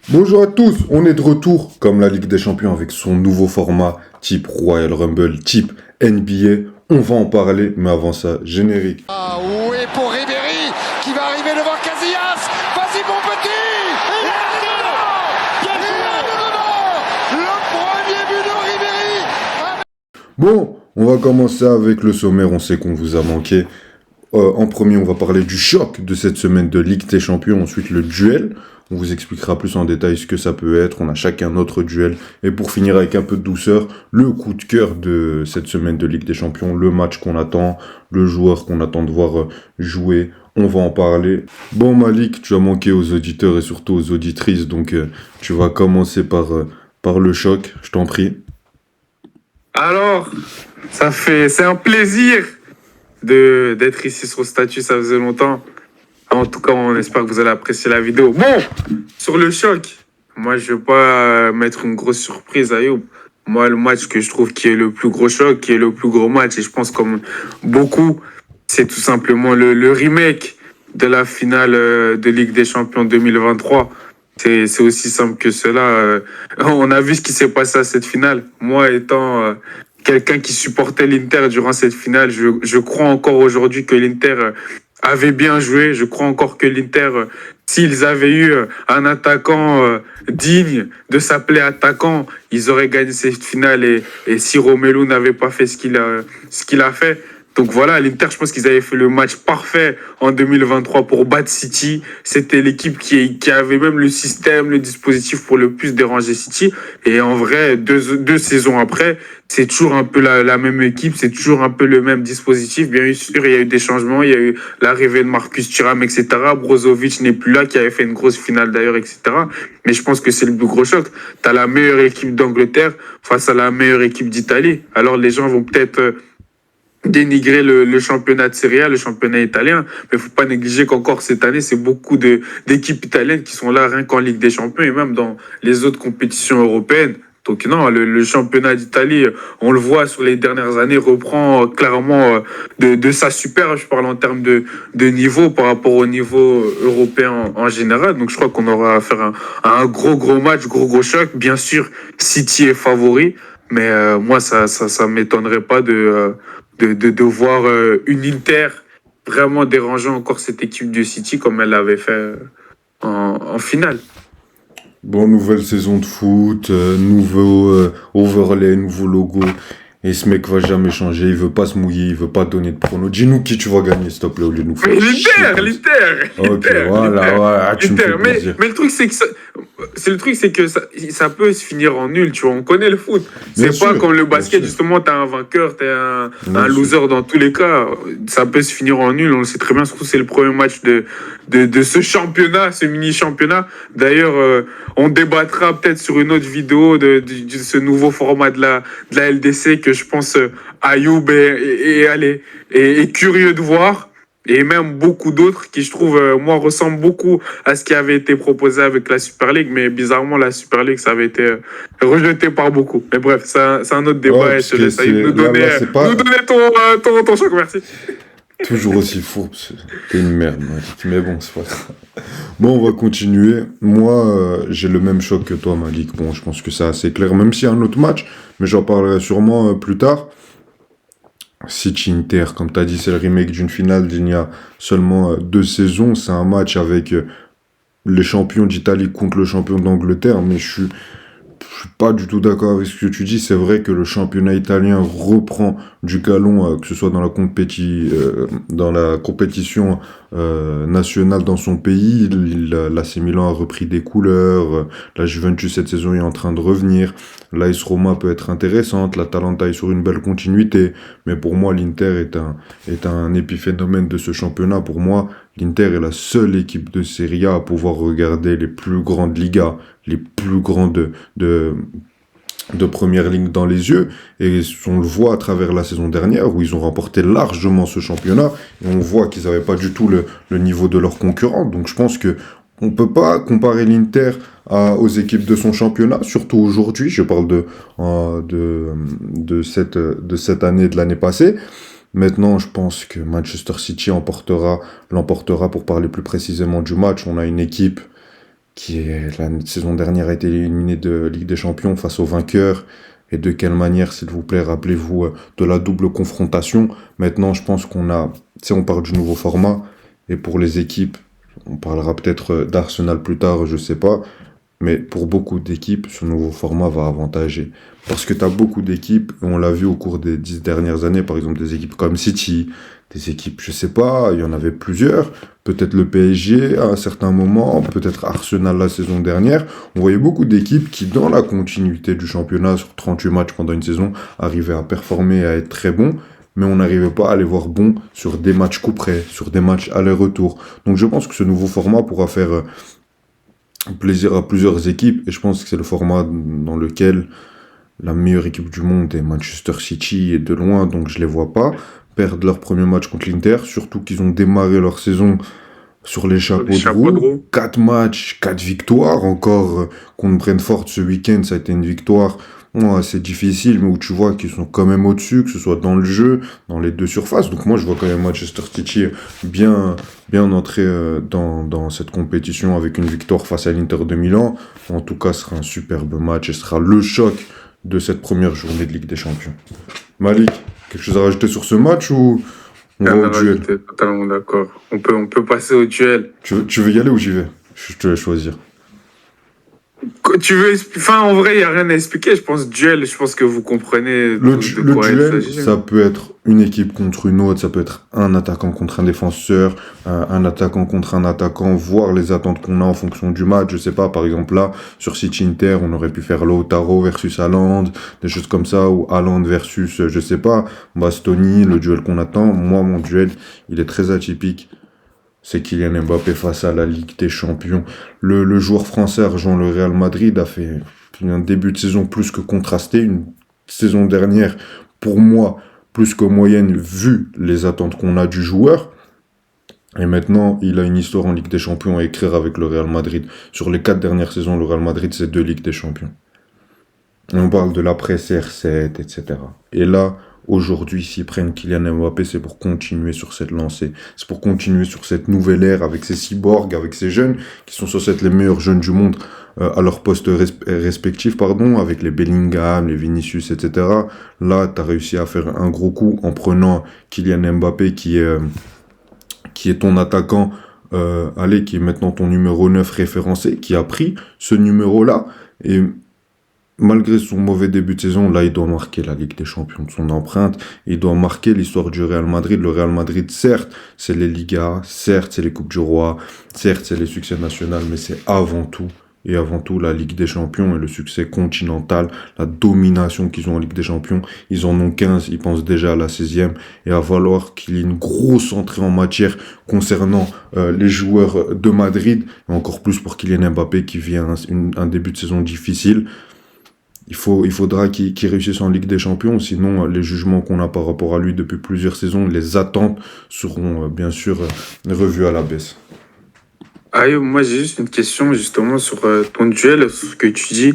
Bonjour à tous, on est de retour comme la Ligue des Champions avec son nouveau format type Royal Rumble, type NBA. On va en parler, mais avant ça, générique. Ah oui, pour Ribéry qui va arriver devant Casillas. Vas-y mon petit. Il est dedans. Il est dedans. Le premier but de Ribéry. Bon, on va commencer avec le sommaire, on sait qu'on vous a manqué. En premier, on va parler du choc de cette semaine de Ligue des Champions, ensuite le duel. On vous expliquera plus en détail ce que ça peut être. On a chacun notre duel. Et pour finir avec un peu de douceur, le coup de cœur de cette semaine de Ligue des Champions, le match qu'on attend, le joueur qu'on attend de voir jouer. On va en parler. Bon Malik, tu as manqué aux auditeurs et surtout aux auditrices, donc tu vas commencer par le choc, je t'en prie. Alors, c'est un plaisir d'être ici sur le statut, ça faisait longtemps. En tout cas, on espère que vous allez apprécier la vidéo. Bon, sur le choc, moi, je ne vais pas mettre une grosse surprise à Youb. Moi, le match que je trouve qui est le plus gros choc, qui est le plus gros match, et je pense comme beaucoup, c'est tout simplement le remake de la finale de Ligue des Champions 2023. C'est aussi simple que cela. On a vu ce qui s'est passé à cette finale. Moi, étant quelqu'un qui supportait l'Inter durant cette finale, je crois encore aujourd'hui que l'Inter avait bien joué. Je crois encore que l'Inter, s'ils avaient eu un attaquant digne de s'appeler attaquant, ils auraient gagné cette finale. Et si Romelu n'avait pas fait ce qu'il a fait, donc voilà, l'Inter, je pense qu'ils avaient fait le match parfait en 2023 pour battre City. C'était l'équipe qui avait même le système, le dispositif pour le plus déranger City. Et en vrai, deux saisons après, c'est toujours un peu la même équipe, c'est toujours un peu le même dispositif. Bien sûr, il y a eu des changements, il y a eu l'arrivée de Marcus Thuram, etc. Brozovic n'est plus là, qui avait fait une grosse finale d'ailleurs, etc. Mais je pense que c'est le plus gros choc. Tu as la meilleure équipe d'Angleterre face à la meilleure équipe d'Italie. Alors les gens vont peut-être dénigrer le championnat de Serie A, le championnat italien, mais il faut pas négliger qu'encore cette année, c'est beaucoup d'équipes italiennes qui sont là rien qu'en Ligue des Champions et même dans les autres compétitions européennes. Donc non, le championnat d'Italie, on le voit sur les dernières années, reprend clairement de sa super, je parle en termes de niveau par rapport au niveau européen en général. Donc je crois qu'on aura affaire à un gros match, gros choc. Bien sûr, City est favori, mais moi, ça m'étonnerait pas de voir une Inter vraiment déranger encore cette équipe de City comme elle l'avait fait en finale. Bon, nouvelle saison de foot, nouveau overlay, nouveau logo. Et ce mec va jamais changer, il veut pas se mouiller, il veut pas donner de pronos. Dis-nous qui tu vas gagner, s'il te plaît, au lieu de nous faire chier. Ok, voilà, tu me fais plaisir. Mais le truc, c'est que ça peut se finir en nul, tu vois. On connaît le foot. Bien C'est pas sûr, comme le bien basket, sûr. justement, t'as un vainqueur, t'as Bien un sûr. loser dans tous les cas. Ça peut se finir en nul, on le sait très bien. Surtout, c'est le premier match de ce championnat, ce mini-championnat. D'ailleurs, on débattra peut-être sur une autre vidéo de ce nouveau format de la LDC que je pense Ayoub est curieux de voir. Et même beaucoup d'autres qui, je trouve, moi, ressemblent beaucoup à ce qui avait été proposé avec la Super League. Mais bizarrement, la Super League, ça avait été rejeté par beaucoup. Mais bref, c'est un autre débat. Ouais, Et parce je te que laisse Ayoub nous donner, c'est pas nous donner ton choc. Merci. toujours aussi fourbe. T'es une merde, Malik. Mais bon, c'est pas grave. Bon, on va continuer. Moi, j'ai le même choc que toi, Malik. Bon, je pense que c'est assez clair, même s'il y a un autre match, mais j'en parlerai sûrement plus tard. City Inter, comme tu as dit, c'est le remake d'une finale d'il y a seulement 2 saisons. C'est un match avec les champions d'Italie contre le champion d'Angleterre, mais je suis pas du tout d'accord avec ce que tu dis. C'est vrai que le championnat italien reprend du galon, que ce soit dans dans la compétition nationale dans son pays. L'AC Milan a repris des couleurs. La Juventus cette saison est en train de revenir. L'AS Roma peut être intéressante. L'Atalanta est sur une belle continuité. Mais pour moi, l'Inter est un épiphénomène de ce championnat. Pour moi, l'Inter est la seule équipe de Serie A à pouvoir regarder les plus grandes ligas, les plus grandes de première ligne dans les yeux. Et on le voit à travers la saison dernière où ils ont remporté largement ce championnat. Et on voit qu'ils n'avaient pas du tout le niveau de leurs concurrents. Donc je pense que on peut pas comparer l'Inter aux équipes de son championnat, surtout aujourd'hui. Je parle de cette année, de l'année passée. Maintenant, je pense que Manchester City l'emportera pour parler plus précisément du match. On a une équipe la saison dernière a été éliminé de Ligue des Champions face au vainqueur. Et de quelle manière, s'il vous plaît, rappelez-vous de la double confrontation. Maintenant, je pense on parle du nouveau format. Et pour les équipes, on parlera peut-être d'Arsenal plus tard, je sais pas. Mais pour beaucoup d'équipes, ce nouveau format va avantager. Parce que tu as beaucoup d'équipes, et on l'a vu au cours des 10 dernières années, par exemple des équipes comme City, des équipes, je sais pas, il y en avait plusieurs. Peut-être le PSG à un certain moment, peut-être Arsenal la saison dernière. On voyait beaucoup d'équipes qui, dans la continuité du championnat, sur 38 matchs pendant une saison, arrivaient à performer et à être très bons. Mais on n'arrivait pas à les voir bons sur des matchs coup près, sur des matchs aller-retour. Donc je pense que ce nouveau format pourra faire plaisir à plusieurs équipes. Et je pense que c'est le format dans lequel la meilleure équipe du monde est Manchester City et de loin, donc je les vois pas perdre leur premier match contre l'Inter, surtout qu'ils ont démarré leur saison sur les chapeaux de roue. 4 matchs, 4 victoires, encore contre Brentford ce week-end, ça a été une victoire c'est difficile, mais où tu vois qu'ils sont quand même au-dessus, que ce soit dans le jeu, dans les deux surfaces. Donc moi, je vois quand même Manchester City bien entrer dans cette compétition avec une victoire face à l'Inter de Milan. En tout cas, ce sera un superbe match et ce sera le choc de cette première journée de Ligue des Champions. Malik, quelque chose à rajouter sur ce match ou on va au duel? Totalement d'accord. On peut passer au duel. Tu veux y aller ou j'y vais? Je te laisse choisir. Tu veux, enfin, en vrai, il n'y a rien à expliquer. Je pense duel, je pense que vous comprenez le duel, ça peut être une équipe contre une autre, ça peut être un attaquant contre un défenseur, un attaquant contre un attaquant, voir les attentes qu'on a en fonction du match. Je sais pas, par exemple là, sur City Inter, on aurait pu faire Lautaro versus Haaland, des choses comme ça, ou Haaland versus, je sais pas, Bastoni, le duel qu'on attend. Moi, mon duel, il est très atypique. C'est Kylian Mbappé face à la Ligue des Champions. Le joueur français rejoint le Real Madrid, a fait un début de saison plus que contrasté, une saison dernière, pour moi, plus que moyenne, vu les attentes qu'on a du joueur. Et maintenant, il a une histoire en Ligue des Champions à écrire avec le Real Madrid. Sur les 4 dernières saisons, le Real Madrid, c'est 2 Ligues des Champions. Et on parle de l'après CR7, etc. Et là, aujourd'hui, s'ils prennent Kylian Mbappé, c'est pour continuer sur cette lancée. C'est pour continuer sur cette nouvelle ère avec ces cyborgs, avec ces jeunes qui sont censés être les meilleurs jeunes du monde à leur poste respectif, avec les Bellingham, les Vinicius, etc. Là, tu as réussi à faire un gros coup en prenant Kylian Mbappé qui est ton attaquant, qui est maintenant ton numéro 9 référencé, qui a pris ce numéro-là. Et malgré son mauvais début de saison, là, il doit marquer la Ligue des Champions de son empreinte. Il doit marquer l'histoire du Real Madrid. Le Real Madrid, certes, c'est les Ligas, certes, c'est les Coupes du Roi, certes, c'est les succès nationaux, mais c'est avant tout la Ligue des Champions et le succès continental, la domination qu'ils ont en Ligue des Champions. Ils en ont 15, ils pensent déjà à la 16e. Et il va falloir qu'il y ait une grosse entrée en matière concernant les joueurs de Madrid, et encore plus pour Kylian Mbappé qui vit un début de saison difficile. Il faudra qu'il réussisse en Ligue des Champions, sinon les jugements qu'on a par rapport à lui depuis plusieurs saisons, les attentes seront bien sûr revues à la baisse. Moi j'ai juste une question justement sur ton duel, sur ce que tu dis.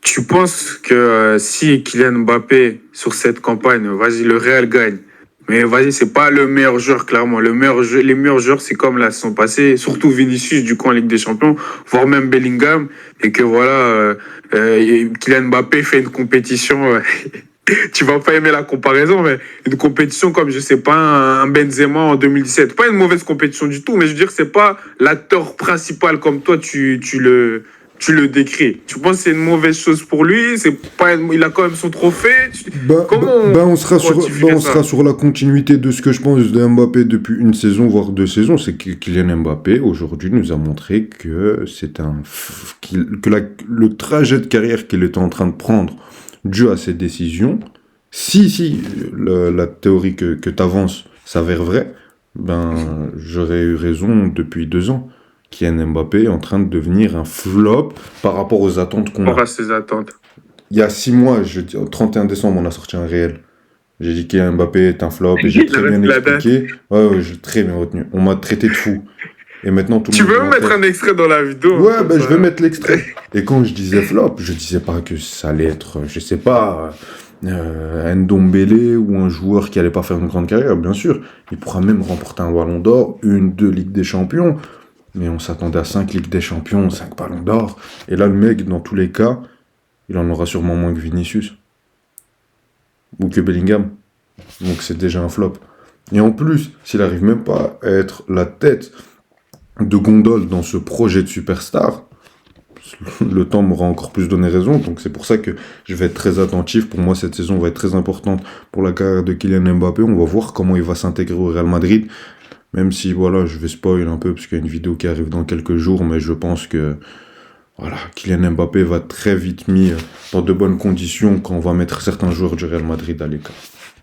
Tu penses que si Kylian Mbappé sur cette campagne, vas-y, le Real gagne, mais vas-y, c'est pas le meilleur joueur, clairement. Les meilleurs joueurs, c'est comme la saison passée, surtout Vinicius, du coup, en Ligue des Champions, voire même Bellingham, et que voilà, Kylian Mbappé fait une compétition, tu vas pas aimer la comparaison, mais une compétition comme, je sais pas, un Benzema en 2017. Pas une mauvaise compétition du tout, mais je veux dire, c'est pas l'acteur principal comme toi, tu le décris. Tu penses que c'est une mauvaise chose pour lui? Il a quand même son trophée. On sera sur la continuité de ce que je pense de Mbappé depuis une saison, voire 2 saisons. C'est que Kylian Mbappé, aujourd'hui, nous a montré que le trajet de carrière qu'il était en train de prendre, dû à ses décisions, si la théorie que tu avances s'avère vraie, j'aurais eu raison depuis 2 ans. Kylian Mbappé est en train de devenir un flop par rapport aux attentes qu'on a. Par à ses attentes. Il y a 6 mois, au 31 décembre, on a sorti un réel. J'ai dit Kylian Mbappé est un flop et j'ai très bien expliqué. Ouais, j'ai très bien retenu. On m'a traité de fou. Et maintenant, tout le monde. Tu veux mettre un extrait dans la vidéo? Ouais, je vais mettre l'extrait. Et quand je disais flop, je disais pas que ça allait être, je sais pas, Ndombele ou un joueur qui allait pas faire une grande carrière. Bien sûr, il pourra même remporter un ballon d'or, 2 Ligues des Champions. mais on s'attendait à 5 Ligues des Champions, 5 Ballons d'Or. Et là, le mec, dans tous les cas, il en aura sûrement moins que Vinicius. Ou que Bellingham. Donc c'est déjà un flop. Et en plus, s'il arrive même pas à être la tête de gondole dans ce projet de superstar, le temps m'aura encore plus donné raison. Donc c'est pour ça que je vais être très attentif. Pour moi, cette saison va être très importante pour la carrière de Kylian Mbappé. On va voir comment il va s'intégrer au Real Madrid. Même si, voilà, je vais spoil un peu, parce qu'il y a une vidéo qui arrive dans quelques jours, mais je pense que, voilà, Kylian Mbappé va très vite mis dans de bonnes conditions quand on va mettre certains joueurs du Real Madrid à l'écart.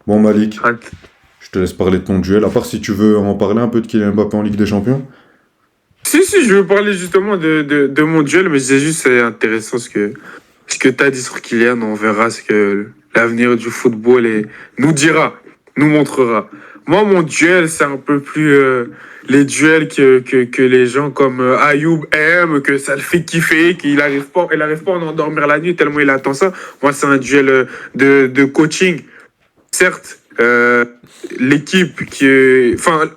Bon, Malik, je te laisse parler de ton duel, à part si tu veux en parler un peu de Kylian Mbappé en Ligue des Champions. Si, je veux parler justement de mon duel, mais c'est juste c'est intéressant ce que tu as dit sur Kylian. On verra ce que l'avenir du football nous dira, nous montrera. Moi, mon duel, c'est un peu plus les duels que les gens comme Ayoub aiment, que ça le fait kiffer, qu'il n'arrive pas à en endormir la nuit tellement il attend ça. Moi, c'est un duel de coaching. Certes, l'équipe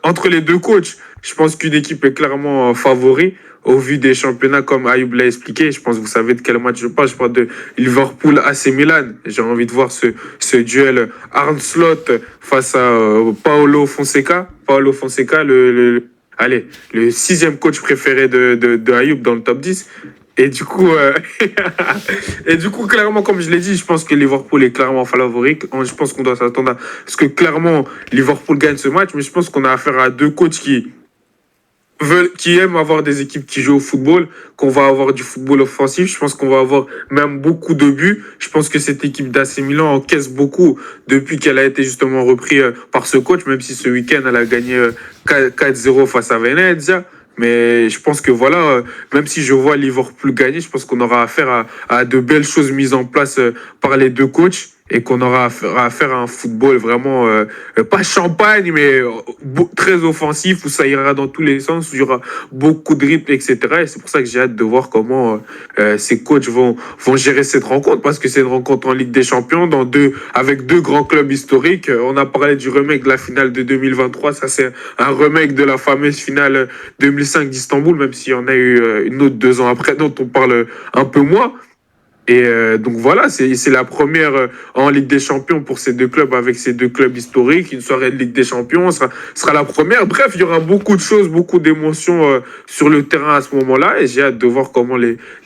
entre les deux coachs, je pense qu'une équipe est clairement favori au vu des championnats comme Ayoub l'a expliqué. Je pense que vous savez de quel match je parle. Je parle de Liverpool AC Milan. J'ai envie de voir ce duel Arne Slot face à Paulo Fonseca. Paulo Fonseca, le 6e coach préféré de Ayoub dans le top 10. Et du coup, clairement, comme je l'ai dit, je pense que Liverpool est clairement favori. Je pense qu'on doit s'attendre à ce que clairement Liverpool gagne ce match, mais je pense qu'on a affaire à deux coachs qui aiment avoir des équipes qui jouent au football, qu'on va avoir du football offensif. Je pense qu'on va avoir même beaucoup de buts. Je pense que cette équipe d'AC Milan encaisse beaucoup depuis qu'elle a été justement reprise par ce coach, même si ce week-end, elle a gagné 4-0 face à Venezia. Mais je pense que voilà, même si je vois Liverpool gagner, je pense qu'on aura affaire à de belles choses mises en place par les deux coachs et qu'on aura affaire à un football vraiment, pas champagne, mais très offensif, où ça ira dans tous les sens, où il y aura beaucoup de rythme, etc. Et c'est pour ça que j'ai hâte de voir comment ces coachs vont gérer cette rencontre, parce que c'est une rencontre en Ligue des Champions, avec deux grands clubs historiques. On a parlé du remake de la finale de 2023, ça c'est un remake de la fameuse finale 2005 d'Istanbul, même s'il y en a eu une autre 2 ans après, dont on parle un peu moins. Et donc voilà, c'est la première en Ligue des Champions pour ces deux clubs, avec ces deux clubs historiques. Une soirée de Ligue des Champions sera la première. Bref, il y aura beaucoup de choses, beaucoup d'émotions sur le terrain à ce moment-là. Et j'ai hâte de voir comment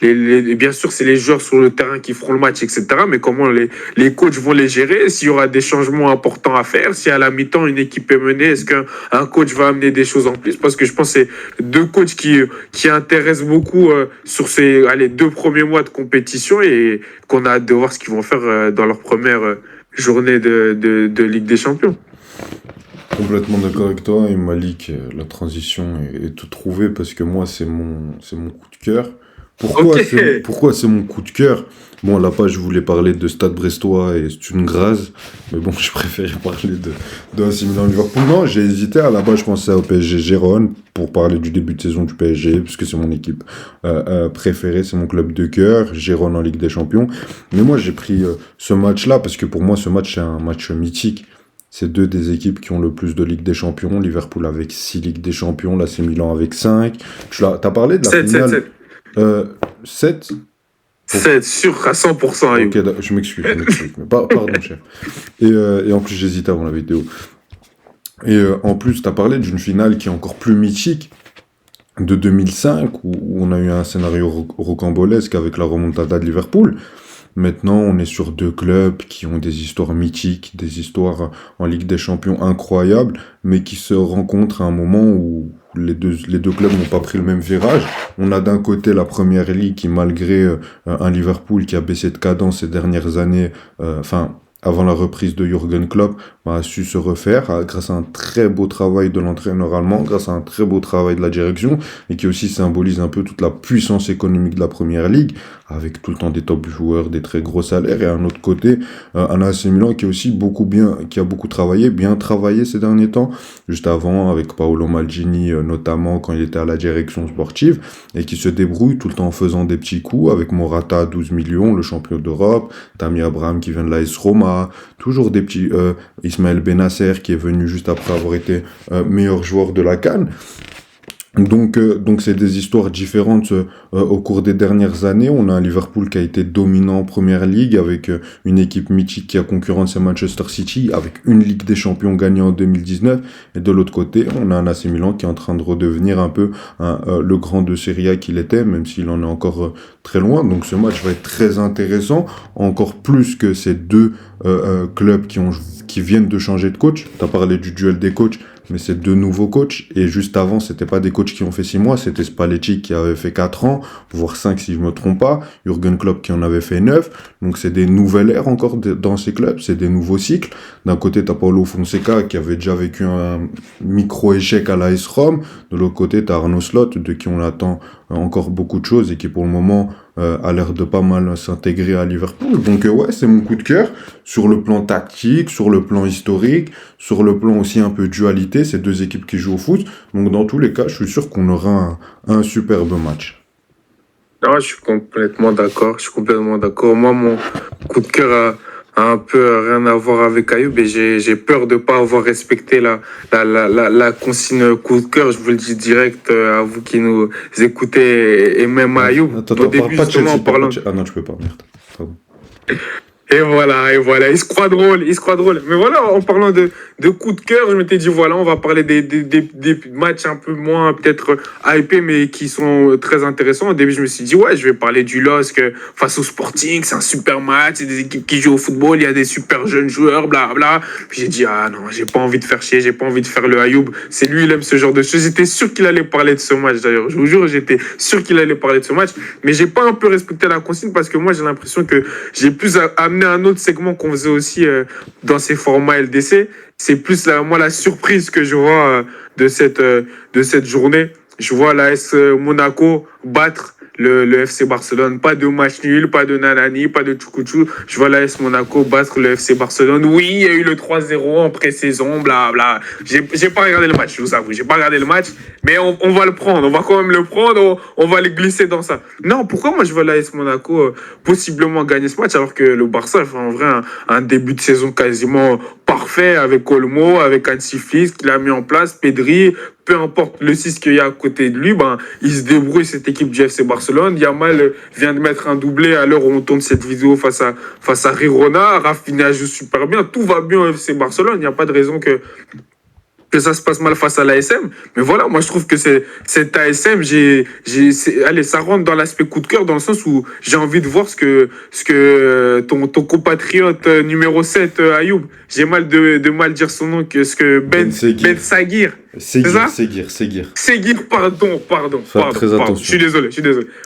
bien sûr, c'est les joueurs sur le terrain qui feront le match, etc. Mais comment les coachs vont les gérer. S'il y aura des changements importants à faire. Si à la mi-temps, une équipe est menée, est-ce qu'un coach va amener des choses en plus? Parce que je pense que c'est deux coachs qui intéressent beaucoup sur ces 2 premiers mois de compétition, et qu'on a hâte de voir ce qu'ils vont faire dans leur première journée de Ligue des Champions. Complètement d'accord avec toi, et Malik, la transition est tout trouvée, parce que moi, c'est mon coup de cœur. Pourquoi c'est mon coup de cœur? Bon, là, je voulais parler de Stade Brestois et c'est une grâce, mais bon, je préférais parler de AC Milan Liverpool. Non, j'ai hésité. À la base, je pensais au PSG Gérone pour parler du début de saison du PSG, puisque c'est mon équipe préférée, c'est mon club de cœur, Gérone en Ligue des Champions. Mais moi, j'ai pris ce match-là parce que pour moi, ce match, c'est un match mythique. C'est deux des équipes qui ont le plus de Ligue des Champions. Liverpool avec 6 Ligues des Champions, l'AC Milan avec 5. T'as parlé de la 7, finale 7 7, sûr, à 100%. Ok, je m'excuse. Pardon, chef. Et en plus, j'hésitais avant la vidéo. Et en plus, tu as parlé d'une finale qui est encore plus mythique, de 2005, où on a eu un scénario rocambolesque avec la remontada de Liverpool. Maintenant, on est sur deux clubs qui ont des histoires mythiques, des histoires en Ligue des Champions incroyables, mais qui se rencontrent à un moment où les deux clubs n'ont pas pris le même virage. On a d'un côté la Première Ligue qui, malgré un Liverpool qui a baissé de cadence ces dernières années, avant la reprise de Jürgen Klopp, a su se refaire grâce à un très beau travail de l'entraîneur allemand, grâce à un très beau travail de la direction, et qui aussi symbolise un peu toute la puissance économique de la Première Ligue, avec tout le temps des top joueurs, des très gros salaires, et à un autre côté, un AC Milan qui est aussi qui a beaucoup travaillé, bien travaillé ces derniers temps, juste avant, avec Paolo Maldini, notamment quand il était à la direction sportive, et qui se débrouille tout le temps en faisant des petits coups, avec Morata à 12 millions, le champion d'Europe, Tammy Abraham qui vient de l'AS Roma, toujours des petits, Ismaël Benasser qui est venu juste après avoir été meilleur joueur de la CAN. Donc c'est des histoires différentes au cours des dernières années. On a un Liverpool qui a été dominant en Première Ligue avec une équipe mythique qui a concurrencé Manchester City avec une Ligue des Champions gagnée en 2019. Et de l'autre côté, on a un AC Milan qui est en train de redevenir un peu le grand de Serie A qu'il était, même s'il en est encore très loin. Donc ce match va être très intéressant, encore plus que ces deux clubs qui viennent de changer de coach. T'as parlé du duel des coachs, mais c'est deux nouveaux coachs. Et juste avant, c'était pas des coachs qui ont fait 6 mois, c'était Spalletti qui avait fait 4 ans, voire 5 si je me trompe pas, Jürgen Klopp qui en avait fait 9. Donc c'est des nouvelles ères encore dans ces clubs, c'est des nouveaux cycles. D'un côté, t'as Paulo Fonseca qui avait déjà vécu un micro-échec à l'AS Rome. De l'autre côté, t'as Arnaud Slot, de qui on attend encore beaucoup de choses et qui pour le moment a l'air de pas mal s'intégrer à Liverpool. Donc ouais, c'est mon coup de cœur sur le plan tactique, sur le plan historique, sur le plan aussi un peu dualité, ces deux équipes qui jouent au foot. Donc dans tous les cas, je suis sûr qu'on aura un superbe match. Non, je suis complètement d'accord. Je suis complètement d'accord. Moi, mon coup de cœur a un peu rien à voir avec Ayoub et j'ai peur de pas avoir respecté la consigne coup de cœur. Je vous le dis direct à vous qui nous écoutez et même à Ayoub. Attends, Au début, justement, en parlant. Ah non, je peux pas, merde. Pardon. Et voilà, il se croit drôle. Mais voilà, en parlant de coup de cœur, je m'étais dit, voilà, on va parler des matchs un peu moins peut-être hypés, mais qui sont très intéressants. Au début, je me suis dit, ouais, je vais parler du LOSC face au Sporting, c'est un super match, c'est des équipes qui jouent au football, il y a des super jeunes joueurs, bla. Puis j'ai dit, ah non, j'ai pas envie de faire chier, j'ai pas envie de faire le Ayoub. C'est lui, il aime ce genre de choses. J'étais sûr qu'il allait parler de ce match, d'ailleurs. Je vous jure, j'étais sûr qu'il allait parler de ce match, mais j'ai pas un peu respecté la consigne parce que moi, j'ai l'impression que j'ai plus amené un autre segment qu'on faisait aussi dans ces formats LDC. C'est plus la surprise que je vois de cette journée. Je vois l'AS Monaco battre le FC Barcelone. Pas de match nul, pas de nanani, pas de tchoukou-tchou. Je vois l'AS Monaco battre le FC Barcelone. Oui, il y a eu le 3-0 en pré-saison, bla. J'ai pas regardé le match, je vous avoue. J'ai pas regardé le match, mais on va le prendre. On va quand même le prendre. On va le glisser dans ça. Non, pourquoi moi je vois l'AS Monaco possiblement gagner ce match alors que le Barça fait en vrai un début de saison quasiment parfait avec Olmo, avec Hansi Flick, qu'il a mis en place, Pedri. Peu importe le 6 qu'il y a à côté de lui, il se débrouille cette équipe du FC Barcelone. Yamal vient de mettre un doublé à l'heure où on tourne cette vidéo face à Girona. Rafinha joue super bien. Tout va bien au FC Barcelone. Il n'y a pas de raison que ça se passe mal face à l'ASM. Mais voilà, moi je trouve que cette ASM, allez, ça rentre dans l'aspect coup de cœur dans le sens où j'ai envie de voir ce que ton compatriote numéro 7, Ayoub, j'ai mal de mal dire son nom, que ce que Ben Saguir. Seguir, pardon. Attention. Je suis désolé.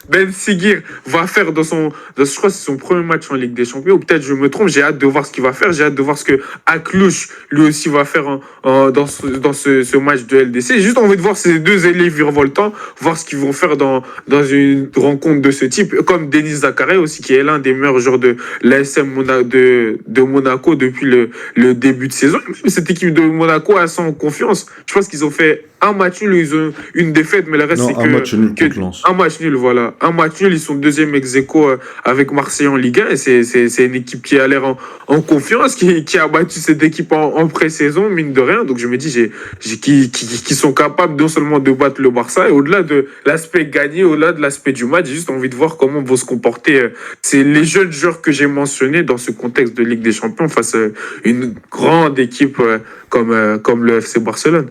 Ben Seguir va faire je crois que c'est son premier match en Ligue des Champions, ou peut-être je me trompe, j'ai hâte de voir ce qu'il va faire, j'ai hâte de voir ce que Aklouche, lui aussi, va faire dans ce match de LDC. J'ai juste envie de voir ces deux élèves virevoltants, voir ce qu'ils vont faire dans une rencontre de ce type, comme Denis Zakaria aussi, qui est l'un des meilleurs joueurs de l'ASM de Monaco depuis le début de saison. Même cette équipe de Monaco a sans confiance. Je pense qu'ils ont fait un match nul, ils ont une défaite, mais le reste, c'est un match nul, voilà. Un match nul, ils sont deuxième ex-aequo avec Marseille en Ligue 1, et c'est une équipe qui a l'air en confiance, qui a battu cette équipe en pré-saison, mine de rien. Donc je me dis, qui sont capables non seulement de battre le Barça, et au-delà de l'aspect gagné, au-delà de l'aspect du match, j'ai juste envie de voir comment vont se comporter c'est les jeunes joueurs que j'ai mentionnés dans ce contexte de Ligue des Champions face à une grande équipe comme le FC Barcelone.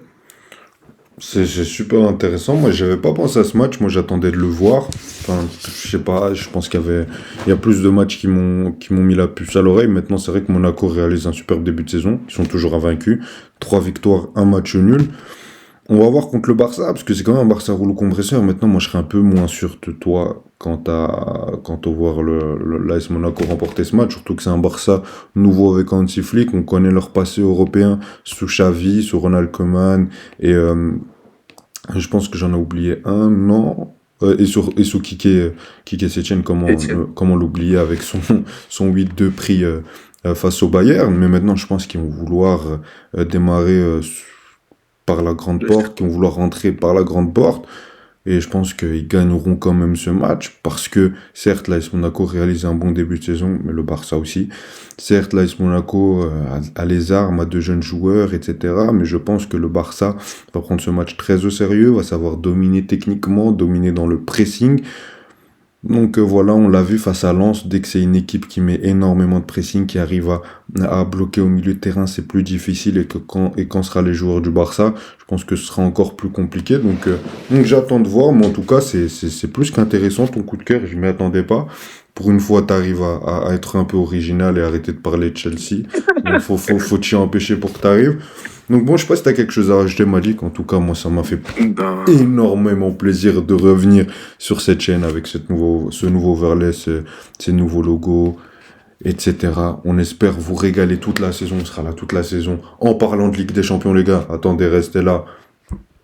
C'est super intéressant. Moi, j'avais pas pensé à ce match. Moi, j'attendais de le voir. Enfin, je sais pas. Je pense il y a plus de matchs qui m'ont mis la puce à l'oreille. Maintenant, c'est vrai que Monaco réalise un superbe début de saison. Ils sont toujours invaincus. 3 victoires, 1 match nul. On va voir contre le Barça, parce que c'est quand même un Barça rouleau compresseur. Maintenant, moi, je serais un peu moins sûr de toi quant à voir l'AS Monaco remporter ce match. Surtout que c'est un Barça nouveau avec Hansi Flick. On connaît leur passé européen sous Xavi, sous Ronald Koeman. Et je pense que j'en ai oublié un, non. Et sous Kike Setien, comment l'oublier avec son 8-2 pris face au Bayern. Mais maintenant, je pense qu'ils vont vouloir démarrer par la grande porte, qui vont vouloir rentrer par la grande porte. Et je pense qu'ils gagneront quand même ce match parce que, certes, l'AS Monaco réalise un bon début de saison, mais le Barça aussi. Certes, l'AS Monaco a les armes, a de jeunes joueurs, etc. Mais je pense que le Barça va prendre ce match très au sérieux, va savoir dominer techniquement, dominer dans le pressing. Donc voilà, on l'a vu face à Lens, dès que c'est une équipe qui met énormément de pressing, qui arrive à bloquer au milieu de terrain, c'est plus difficile et quand sera les joueurs du Barça, je pense que ce sera encore plus compliqué. Donc j'attends de voir, mais en tout cas c'est plus qu'intéressant ton coup de cœur, je m'y attendais pas. Pour une fois, tu arrives à être un peu original et arrêter de parler de Chelsea. Donc faut t'y empêcher pour que tu arrives. Donc bon, je sais pas si t'as quelque chose à rajouter, Malik. En tout cas, moi, ça m'a fait Non. énormément plaisir de revenir sur cette chaîne avec ce nouveau overlay, ces nouveaux logos, etc. On espère vous régaler toute la saison. On sera là toute la saison. En parlant de Ligue des Champions, les gars, attendez, restez là.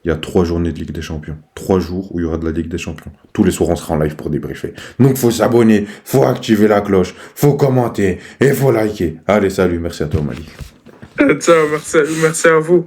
Il y a 3 journées de Ligue des Champions. 3 jours où il y aura de la Ligue des Champions. Tous les soirs, on sera en live pour débriefer. Donc, faut s'abonner, faut activer la cloche, faut commenter et faut liker. Allez, salut, merci à toi, Malik. Ciao, merci à vous.